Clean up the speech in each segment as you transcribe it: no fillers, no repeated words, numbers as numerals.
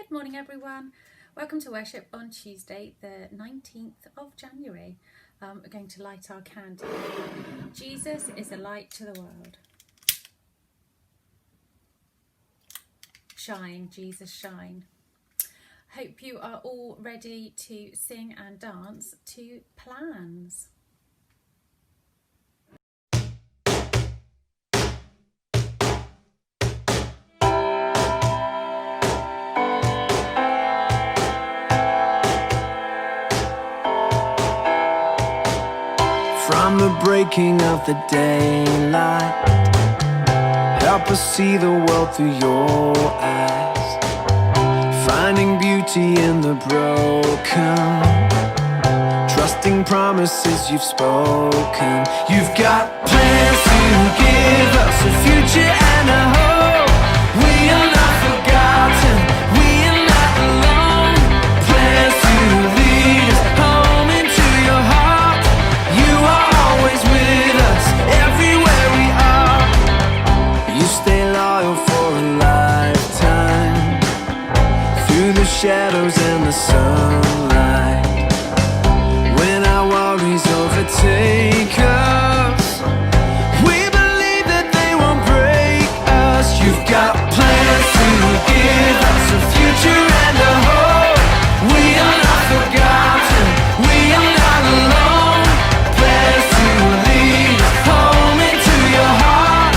Good morning everyone. Welcome to worship on Tuesday the 19th of January. We're going to light our candle. Jesus is a light to the world. Shine, Jesus, shine. Hope you are all ready to sing and dance to Plans. From the breaking of the daylight, help us see the world through your eyes, finding beauty in the broken, trusting promises you've spoken. You've got plans to give us a future and a hope. We are not forgotten, we are not alone. Plans to lead us home into your heart. You are always with us, everywhere we are. You stay loyal for a lifetime, through the shadows and the sunlight. When our worries overtake us, we believe that they won't break us. You've got plans to give us a future and a hope. We are not forgotten, we are not alone. Plans to lead us home into your heart.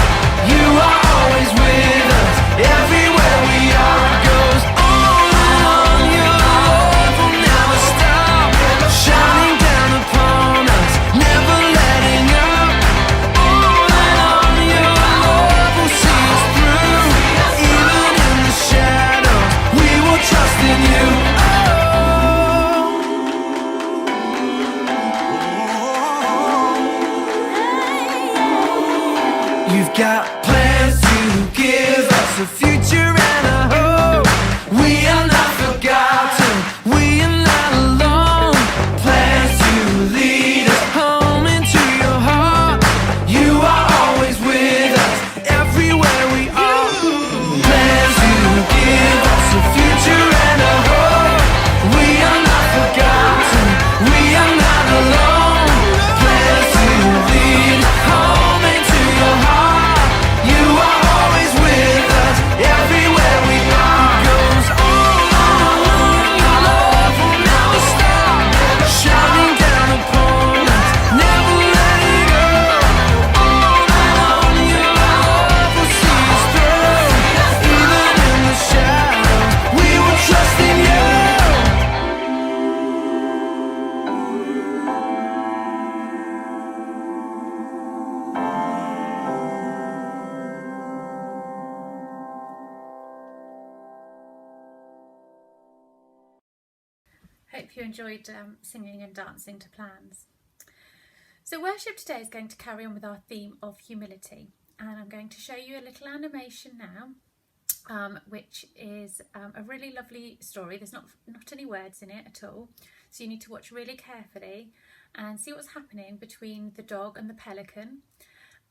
You are always with us, everywhere we are. It goes on and on. Your love will never stop, shining down upon us, never letting up. On and on. Your love will see us through, even in the shadows. We will trust in you. You've got plans to give us a future and a hope. We are not forgotten, we are not alone. Plans to lead us home into your heart. You are always with us, everywhere we are. Plans to give us a future and a hope. We are not forgotten, we are not alone. Plans to lead us home into your heart. You are always with us, everywhere we are. Goes on and on. Your love will never stop, shining down upon us, never letting go. On and on. Your love will see us through, even in the shadows. We will trust in you. Hope you enjoyed singing and dancing to Plans. So worship today is going to carry on with our theme of humility, and I'm going to show you a little animation now, which is a really lovely story. There's not any words in it at all, so you need to watch really carefully and see what's happening between the dog and the pelican,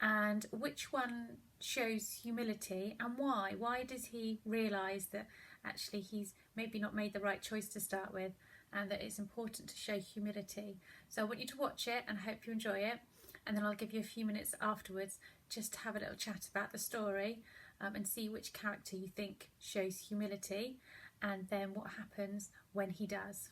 and which one shows humility and why. Why does he realise that actually he's maybe not made the right choice to start with, and that it's important to show humility. So I want you to watch it and I hope you enjoy it, and then I'll give you a few minutes afterwards just to have a little chat about the story, and see which character you think shows humility, and then what happens when he does.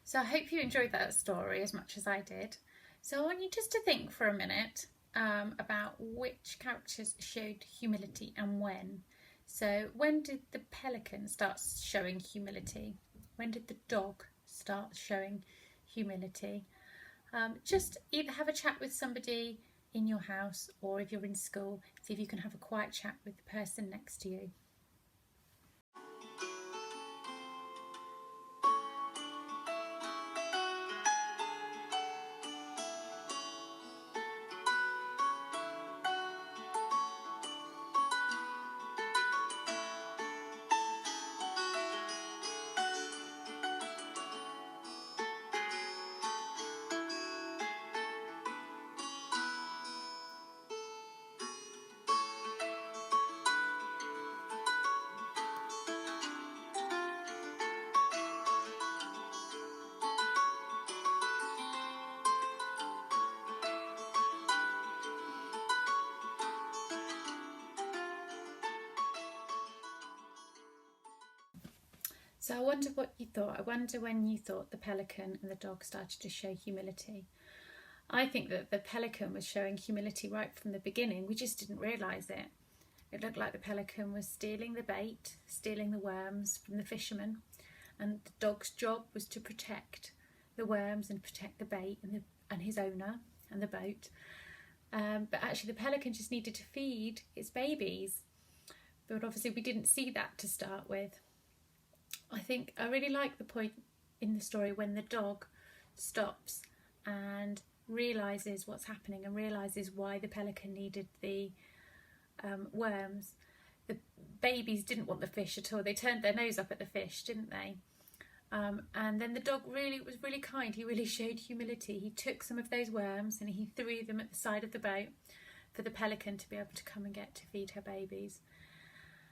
So I hope you enjoyed that story as much as I did. So I want you just to think for a minute about which characters showed humility and when. So when did the pelican start showing humility? When did the dog start showing humility? Just either have a chat with somebody in your house, or if you're in school, see if you can have a quiet chat with the person next to you. So I wonder what you thought. I wonder when you thought the pelican and the dog started to show humility. I think that the pelican was showing humility right from the beginning. We just didn't realise it. It looked like the pelican was stealing the bait, stealing the worms from the fishermen, and the dog's job was to protect the worms and protect the bait and his owner and the boat. But actually the pelican just needed to feed its babies. But obviously we didn't see that to start with. I really like the point in the story when the dog stops and realises what's happening and realises why the pelican needed the worms. The babies didn't want the fish at all. They turned their nose up at the fish, didn't they? And then the dog was really kind. He really showed humility. He took some of those worms and he threw them at the side of the boat for the pelican to be able to come and get to feed her babies.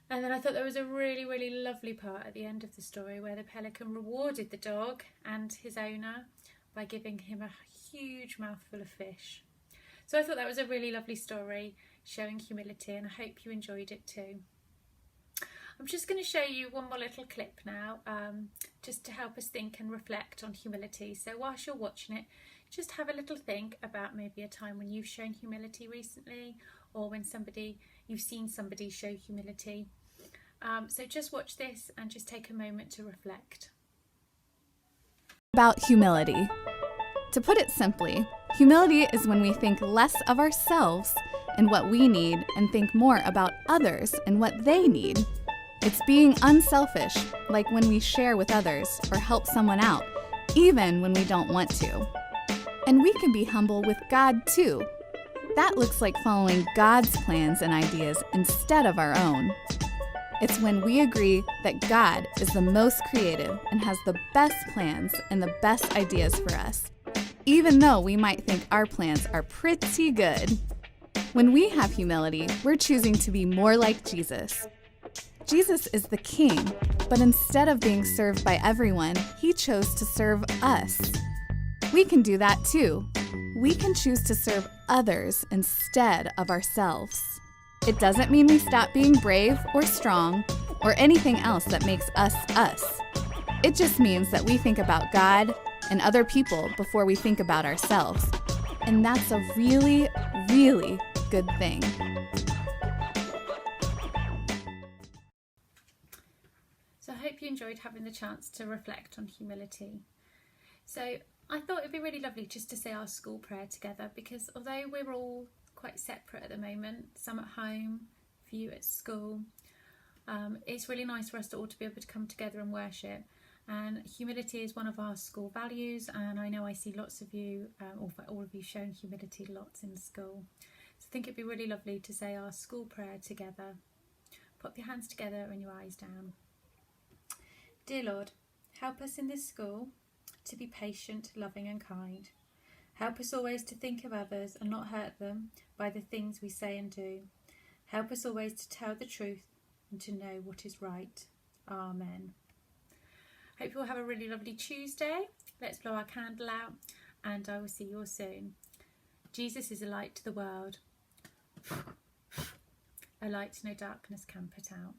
And then I thought there was a really, really lovely part at the end of the story where the pelican rewarded the dog and his owner by giving him a huge mouthful of fish. So I thought that was a really lovely story showing humility, and I hope you enjoyed it too. I'm just going to show you one more little clip now, just to help us think and reflect on humility. So whilst you're watching it, just have a little think about maybe a time when you've shown humility recently, or when you've seen somebody show humility. So just watch this and just take a moment to reflect. About humility. To put it simply, humility is when we think less of ourselves and what we need and think more about others and what they need. It's being unselfish, like when we share with others or help someone out, even when we don't want to. And we can be humble with God too. That looks like following God's plans and ideas instead of our own. It's when we agree that God is the most creative and has the best plans and the best ideas for us, even though we might think our plans are pretty good. When we have humility, we're choosing to be more like Jesus. Jesus is the King, but instead of being served by everyone, he chose to serve us. We can do that too. We can choose to serve others instead of ourselves. It doesn't mean we stop being brave or strong or anything else that makes us us. It just means that we think about God and other people before we think about ourselves. And that's a really, really good thing. So I hope you enjoyed having the chance to reflect on humility. So I thought it'd be really lovely just to say our school prayer together, because although we're all quite separate at the moment, some at home, a few at school, it's really nice for us to all to be able to come together and worship. And humility is one of our school values, and I know I see lots of you, or all of you, showing humility lots in school. So I think it'd be really lovely to say our school prayer together. Put your hands together and your eyes down. Dear Lord, help us in this school to be patient, loving and kind. Help us always to think of others and not hurt them by the things we say and do. Help us always to tell the truth and to know what is right. Amen. Hope you all have a really lovely Tuesday. Let's blow our candle out and I will see you all soon. Jesus is a light to the world. A light no darkness can put out.